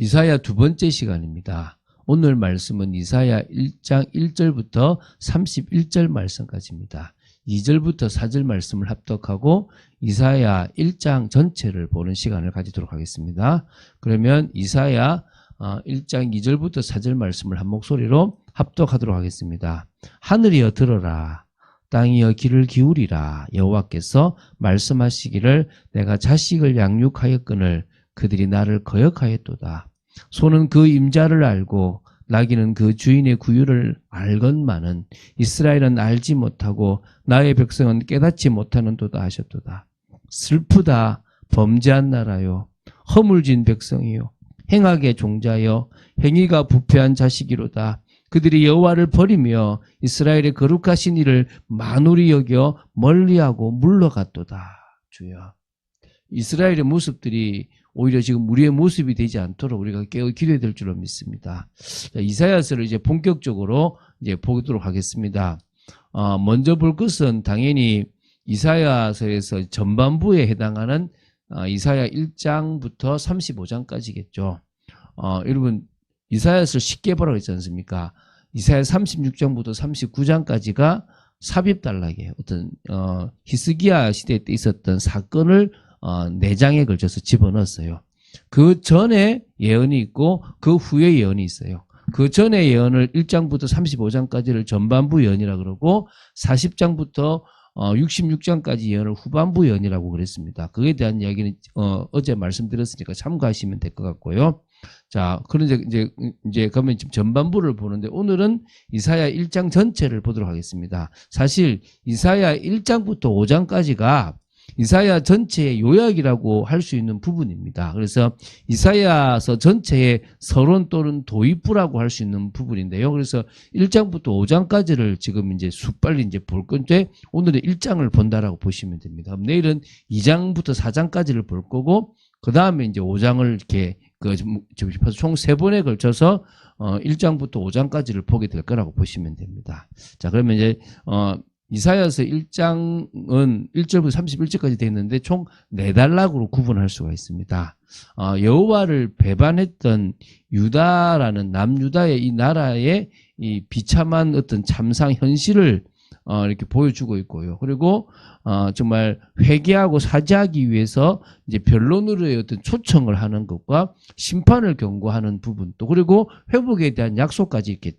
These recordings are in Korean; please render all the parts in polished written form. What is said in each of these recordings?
이사야 두 번째 시간입니다. 오늘 말씀은 이사야 1장 1절부터 31절 말씀까지입니다. 2절부터 4절 말씀을 합독하고 이사야 1장 전체를 보는 시간을 가지도록 하겠습니다. 그러면 이사야 1장 2절부터 4절 말씀을 한 목소리로 합독하도록 하겠습니다. 하늘이여 들어라. 땅이여 귀를 기울이라. 여호와께서 말씀하시기를 내가 자식을 양육하였거늘 그들이 나를 거역하였도다. 소는 그 임자를 알고 나귀는 그 주인의 구유를 알건만은 이스라엘은 알지 못하고 나의 백성은 깨닫지 못하는도다 하셨도다. 슬프다 범죄한 나라요 허물진 백성이요 행악의 종자여 행위가 부패한 자식이로다. 그들이 여호와를 버리며 이스라엘의 거룩하신 이를 만울히 여겨 멀리하고 물러갔도다. 주여, 이스라엘의 모습들이 오히려 지금 우리의 모습이 되지 않도록 우리가 깨어 기도해야 될 줄로 믿습니다. 이사야서를 이제 본격적으로 이제 보도록 하겠습니다. 먼저 볼 것은 당연히 이사야서에서 전반부에 해당하는 이사야 1장부터 35장까지겠죠. 여러분 이사야서를 쉽게 보라고 했지 않습니까? 이사야 36장부터 39장까지가 삽입단락이에요. 어떤 히스기야 시대 때 있었던 사건을 4장에 걸쳐서 집어넣었어요. 그 전에 예언이 있고 그 후에 예언이 있어요. 그 전에 예언을 1장부터 35장까지를 전반부 예언이라 그러고 40장부터 66장까지 예언을 후반부 예언이라고 그랬습니다. 그에 대한 이야기는 어제 말씀드렸으니까 참고하시면 될 것 같고요. 자, 그런데 이제 그러면 지금 전반부를 보는데 오늘은 이사야 1장 전체를 보도록 하겠습니다. 사실 이사야 1장부터 5장까지가 이사야 전체의 요약이라고 할 수 있는 부분입니다. 그래서 이사야서 전체의 서론 또는 도입부라고 할 수 있는 부분인데요. 그래서 1장부터 5장까지를 지금 이제 빨리 이제 볼 건데 오늘은 1장을 본다라고 보시면 됩니다. 그럼 내일은 2장부터 4장까지를 볼 거고 그 다음에 이제 5장을 이렇게 총 3번에 걸쳐서 1장부터 5장까지를 보게 될 거라고 보시면 됩니다. 자, 그러면 이제 이사야서 1장은 1절부터 31절까지 되어 있는데 총 4단락으로 구분할 수가 있습니다. 여호와를 배반했던 유다라는 남유다의 이 나라의 이 비참한 어떤 참상 현실을 이렇게 보여주고 있고요. 그리고 정말 회개하고 사죄하기 위해서 이제 변론으로의 어떤 초청을 하는 것과 심판을 경고하는 부분도 그리고 회복에 대한 약속까지 이렇게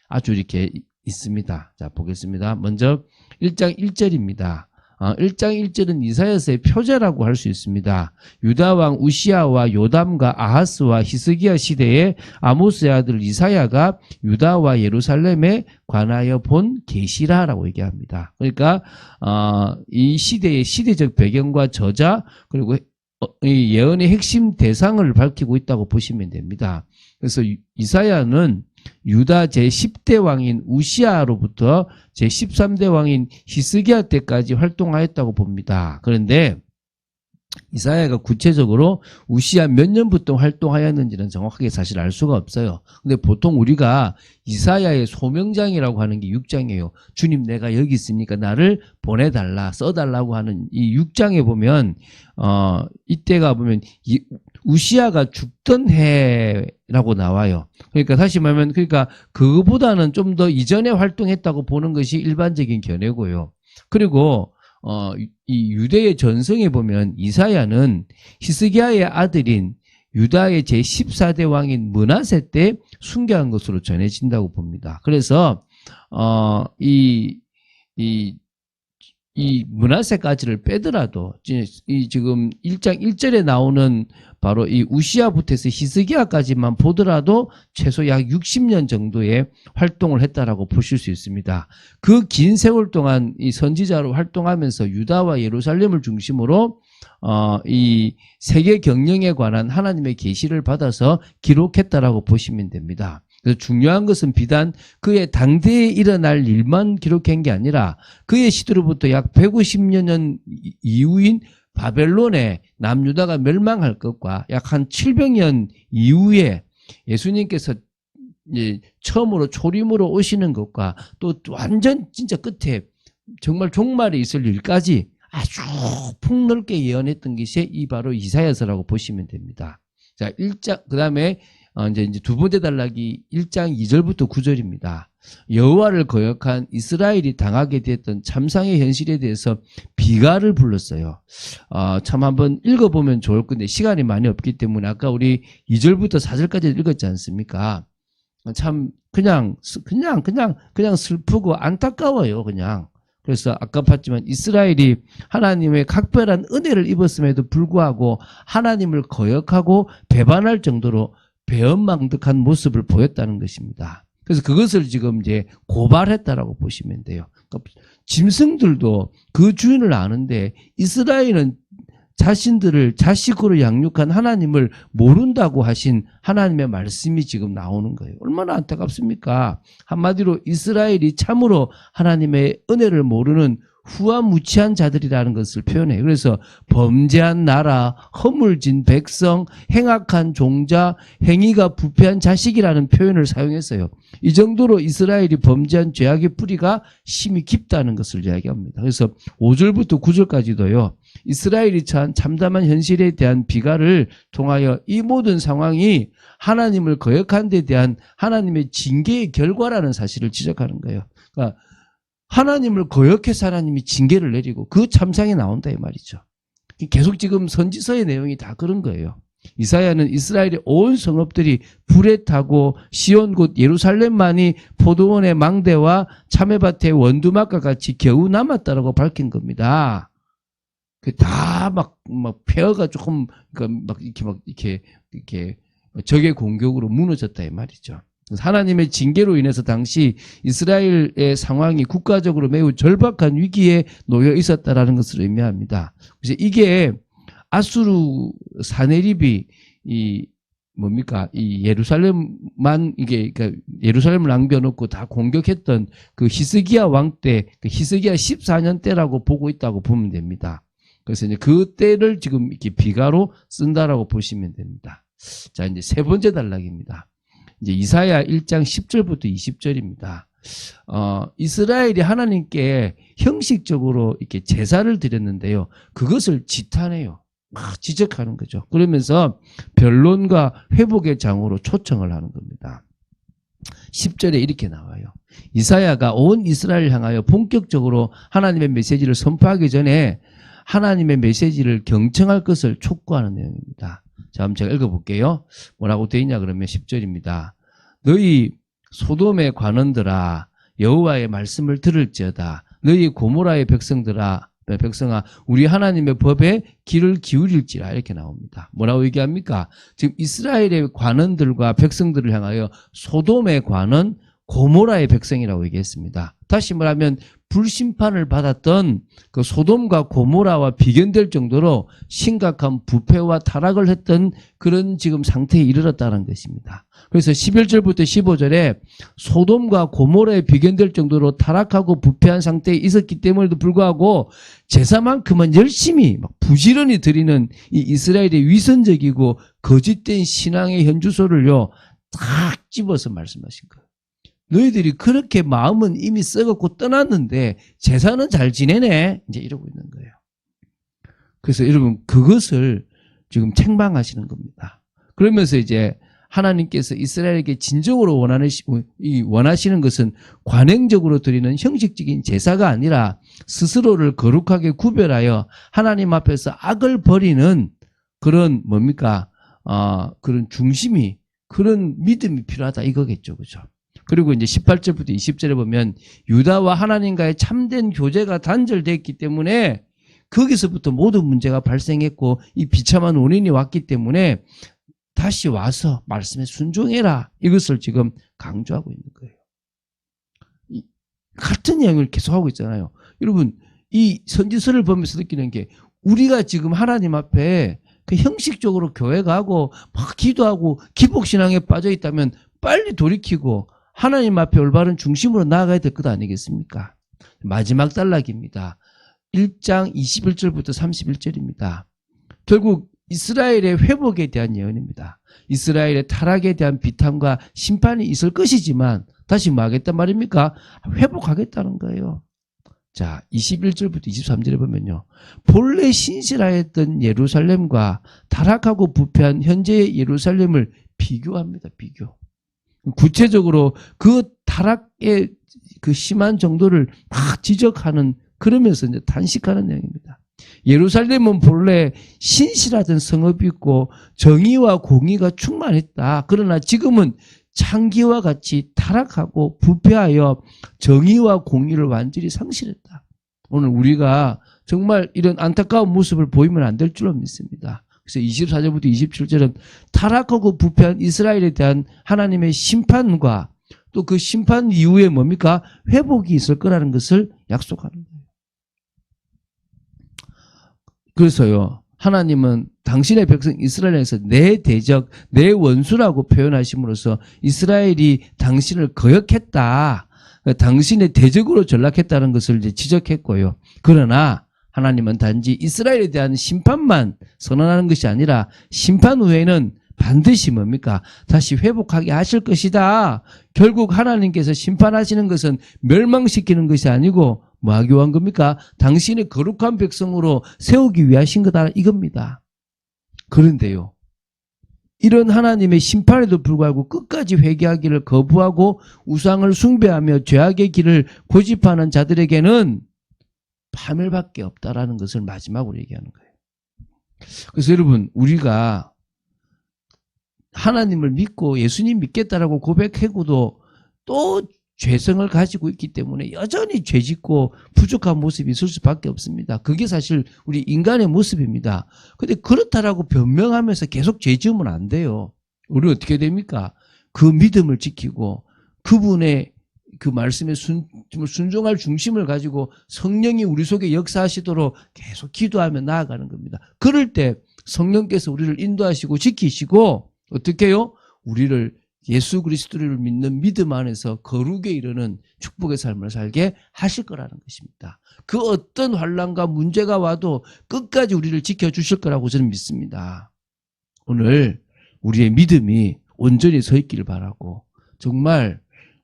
아주 이렇게 있습니다. 자, 보겠습니다. 먼저 1장 1절입니다. 1장 1절은 이사야서의 표제라고 할 수 있습니다. 유다 왕 우시야와 요담과 아하스와 히스기야 시대에 아모스의 아들 이사야가 유다와 예루살렘에 관하여 본 계시라라고 얘기합니다. 그러니까 이 시대의 시대적 배경과 저자 그리고 이 예언의 핵심 대상을 밝히고 있다고 보시면 됩니다. 그래서 이사야는 유다 제10대 왕인 우시아로부터 제13대 왕인 히스기야 때까지 활동하였다고 봅니다. 그런데 이사야가 구체적으로 우시아 몇 년부터 활동하였는지는 정확하게 사실 알 수가 없어요. 근데 보통 우리가 이사야의 소명장이라고 하는 게 6장이에요. 주님 내가 여기 있으니까 나를 보내달라 써달라고 하는 이 6장에 보면 이때가 보면 우시아가 죽던 해라고 나와요. 그러니까 다시 말하면 그러니까 그거보다는 좀 더 이전에 활동했다고 보는 것이 일반적인 견해고요. 그리고 이 유대의 전성에 보면 이사야는 히스기야의 아들인 유다의 제14대 왕인 므낫세 때 순교한 것으로 전해진다고 봅니다. 그래서 이 므낫세까지를 빼더라도 이 지금 1장 1절에 나오는 바로 이 우시아부터 해서 히스기야까지만 보더라도 최소 약 60년 정도의 활동을 했다라고 보실 수 있습니다. 그 긴 세월 동안 이 선지자로 활동하면서 유다와 예루살렘을 중심으로 이 세계 경영에 관한 하나님의 계시를 받아서 기록했다라고 보시면 됩니다. 그래서 중요한 것은 비단 그의 당대에 일어날 일만 기록한 게 아니라 그의 시대로부터 약 150여 년 이후인 바벨론의 남유다가 멸망할 것과 약 한 700년 이후에 예수님께서 처음으로 초림으로 오시는 것과 또 완전 진짜 끝에 정말 종말에 있을 일까지 아주 폭넓게 예언했던 것이 이 바로 이사야서라고 보시면 됩니다. 자, 1장, 그 다음에 이제 두 번째 단락이 1장 2절부터 9절입니다. 여호와를 거역한 이스라엘이 당하게 됐던 참상의 현실에 대해서 비가를 불렀어요. 참 한번 읽어보면 좋을 건데 시간이 많이 없기 때문에 아까 우리 2절부터 4절까지 읽었지 않습니까? 참 그냥 슬프고 안타까워요. 그냥. 그래서 아까 봤지만 이스라엘이 하나님의 각별한 은혜를 입었음에도 불구하고 하나님을 거역하고 배반할 정도로 배은망덕한 모습을 보였다는 것입니다. 그래서 그것을 지금 이제 고발했다라고 보시면 돼요. 그러니까 짐승들도 그 주인을 아는데 이스라엘은 자신들을 자식으로 양육한 하나님을 모른다고 하신 하나님의 말씀이 지금 나오는 거예요. 얼마나 안타깝습니까? 한마디로 이스라엘이 참으로 하나님의 은혜를 모르는 후아무치한 자들이라는 것을 표현해요. 그래서 범죄한 나라, 허물진 백성, 행악한 종자, 행위가 부패한 자식이라는 표현을 사용했어요. 이 정도로 이스라엘이 범죄한 죄악의 뿌리가 심히 깊다는 것을 이야기합니다. 그래서 5절부터 9절까지도요. 이스라엘이 처한 참담한 현실에 대한 비가를 통하여 이 모든 상황이 하나님을 거역한 데 대한 하나님의 징계의 결과라는 사실을 지적하는 거예요. 그러니까 하나님을 거역해서 하나님이 징계를 내리고 그 참상이 나온다 이 말이죠. 계속 지금 선지서의 내용이 다 그런 거예요. 이사야는 이스라엘의 온 성읍들이 불에 타고 시온 곧 예루살렘만이 포도원의 망대와 참외밭의 원두막과 같이 겨우 남았다라고 밝힌 겁니다. 다 막 폐허가 조금 이렇게 적의 공격으로 무너졌다 이 말이죠. 하나님의 징계로 인해서 당시 이스라엘의 상황이 국가적으로 매우 절박한 위기에 놓여 있었다라는 것을 의미합니다. 그래서 이게 아수르 사네립이 이 예루살렘만 그러니까 예루살렘을 남겨놓고 다 공격했던 그 히스기야 왕 때, 그 히스기야 14년 때라고 보고 있다고 보면 됩니다. 그래서 이제 그 때를 지금 이렇게 비가로 쓴다라고 보시면 됩니다. 자, 이제 세 번째 단락입니다. 이제 이사야 1장 10절부터 20절입니다. 이스라엘이 하나님께 형식적으로 이렇게 제사를 드렸는데요. 그것을 지탄해요. 막 지적하는 거죠. 그러면서 변론과 회복의 장으로 초청을 하는 겁니다. 10절에 이렇게 나와요. 이사야가 온 이스라엘을 향하여 본격적으로 하나님의 메시지를 선포하기 전에 하나님의 메시지를 경청할 것을 촉구하는 내용입니다. 자, 그럼 제가 읽어볼게요. 뭐라고 되어 있냐 그러면 10절입니다. 너희 소돔의 관원들아 여호와의 말씀을 들을지어다. 너희 고모라의 백성아 우리 하나님의 법에 귀를 기울일지라 이렇게 나옵니다. 뭐라고 얘기합니까? 지금 이스라엘의 관원들과 백성들을 향하여 소돔의 관원, 고모라의 백성이라고 얘기했습니다. 다시 말하면 불심판을 받았던 그 소돔과 고모라와 비견될 정도로 심각한 부패와 타락을 했던 그런 지금 상태에 이르렀다는 것입니다. 그래서 11절부터 15절에 소돔과 고모라에 비견될 정도로 타락하고 부패한 상태에 있었기 때문에도 불구하고 제사만큼은 열심히 막 부지런히 드리는 이 이스라엘의 위선적이고 거짓된 신앙의 현주소를요 딱 집어서 말씀하신 거예요. 너희들이 그렇게 마음은 이미 썩었고 떠났는데 제사는 잘 지내네 이제 이러고 있는 거예요. 그래서 여러분 그것을 지금 책망하시는 겁니다. 그러면서 이제 하나님께서 이스라엘에게 진정으로 원하시는 것은 관행적으로 드리는 형식적인 제사가 아니라 스스로를 거룩하게 구별하여 하나님 앞에서 악을 버리는 그런 그런 중심이 그런 믿음이 필요하다 이거겠죠. 그죠? 그리고 이제 18절부터 20절에 보면 유다와 하나님과의 참된 교제가 단절됐기 때문에 거기서부터 모든 문제가 발생했고 이 비참한 원인이 왔기 때문에 다시 와서 말씀에 순종해라. 이것을 지금 강조하고 있는 거예요. 같은 이야기를 계속하고 있잖아요. 여러분 이 선지서를 보면서 느끼는 게 우리가 지금 하나님 앞에 그 형식적으로 교회 가고 막 기도하고 기복신앙에 빠져 있다면 빨리 돌이키고 하나님 앞에 올바른 중심으로 나아가야 될 것 아니겠습니까? 마지막 단락입니다. 1장 21절부터 31절입니다. 결국 이스라엘의 회복에 대한 예언입니다. 이스라엘의 타락에 대한 비탄과 심판이 있을 것이지만 다시 뭐 하겠단 말입니까? 회복하겠다는 거예요. 자, 21절부터 23절에 보면요. 본래 신실하였던 예루살렘과 타락하고 부패한 현재의 예루살렘을 비교합니다. 비교. 구체적으로 그 타락의 그 심한 정도를 막 지적하는, 그러면서 이제 단식하는 내용입니다. 예루살렘은 본래 신실하던 성읍이 있고 정의와 공의가 충만했다. 그러나 지금은 창기와 같이 타락하고 부패하여 정의와 공의를 완전히 상실했다. 오늘 우리가 정말 이런 안타까운 모습을 보이면 안 될 줄로 믿습니다. 그래서 24절부터 27절은 타락하고 부패한 이스라엘에 대한 하나님의 심판과 또 그 심판 이후에 뭡니까? 회복이 있을 거라는 것을 약속하는 거예요. 그래서요, 하나님은 당신의 백성 이스라엘에서 내 대적, 내 원수라고 표현하심으로써 이스라엘이 당신을 거역했다. 당신의 대적으로 전락했다는 것을 이제 지적했고요. 그러나 하나님은 단지 이스라엘에 대한 심판만 선언하는 것이 아니라 심판 후에는 반드시 뭡니까? 다시 회복하게 하실 것이다. 결국 하나님께서 심판하시는 것은 멸망시키는 것이 아니고 뭐 하기 위한 겁니까? 당신의 거룩한 백성으로 세우기 위하신 거다, 이겁니다. 그런데요, 이런 하나님의 심판에도 불구하고 끝까지 회개하기를 거부하고 우상을 숭배하며 죄악의 길을 고집하는 자들에게는 파멸밖에 없다라는 것을 마지막으로 얘기하는 거예요. 그래서 여러분, 우리가 하나님을 믿고 예수님 믿겠다라고 고백하고도 또 죄성을 가지고 있기 때문에 여전히 죄짓고 부족한 모습이 있을 수밖에 없습니다. 그게 사실 우리 인간의 모습입니다. 근데 그렇다라고 변명하면서 계속 죄 지으면 안 돼요. 우리 어떻게 됩니까? 그 믿음을 지키고 그분의 그 말씀에 순종할 중심을 가지고 성령이 우리 속에 역사하시도록 계속 기도하며 나아가는 겁니다. 그럴 때 성령께서 우리를 인도하시고 지키시고 어떻게 해요? 우리를 예수 그리스도를 믿는 믿음 안에서 거룩에 이르는 축복의 삶을 살게 하실 거라는 것입니다. 그 어떤 환난과 문제가 와도 끝까지 우리를 지켜주실 거라고 저는 믿습니다. 오늘 우리의 믿음이 온전히 서 있기를 바라고 정말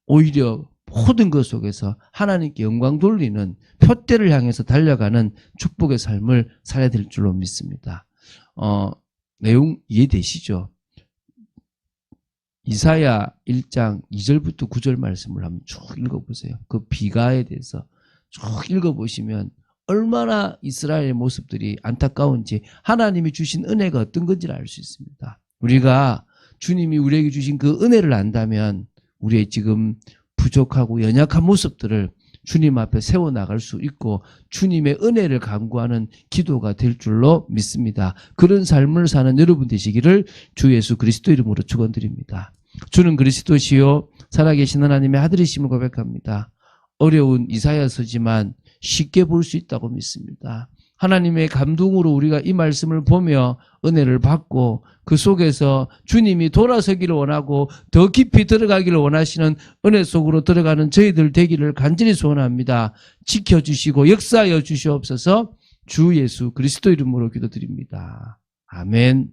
오히려 모든 것 속에서 하나님께 영광 돌리는 표대를 향해서 달려가는 축복의 삶을 살아야 될 줄로 믿습니다. 내용 이해되시죠? 이사야 1장 2절부터 9절 말씀을 한번 쭉 읽어보세요. 그 비가에 대해서 쭉 읽어보시면 얼마나 이스라엘의 모습들이 안타까운지 하나님이 주신 은혜가 어떤 건지를 알 수 있습니다. 우리가 주님이 우리에게 주신 그 은혜를 안다면 우리의 지금 부족하고 연약한 모습들을 주님 앞에 세워나갈 수 있고 주님의 은혜를 간구하는 기도가 될 줄로 믿습니다. 그런 삶을 사는 여러분 되시기를 주 예수 그리스도 이름으로 축원드립니다. 주는 그리스도시요 살아계신 하나님의 아들이심을 고백합니다. 어려운 이사야서지만 쉽게 볼 수 있다고 믿습니다. 하나님의 감동으로 우리가 이 말씀을 보며 은혜를 받고 그 속에서 주님이 돌아서기를 원하고 더 깊이 들어가기를 원하시는 은혜 속으로 들어가는 저희들 되기를 간절히 소원합니다. 지켜주시고 역사하여 주시옵소서. 주 예수 그리스도 이름으로 기도드립니다. 아멘.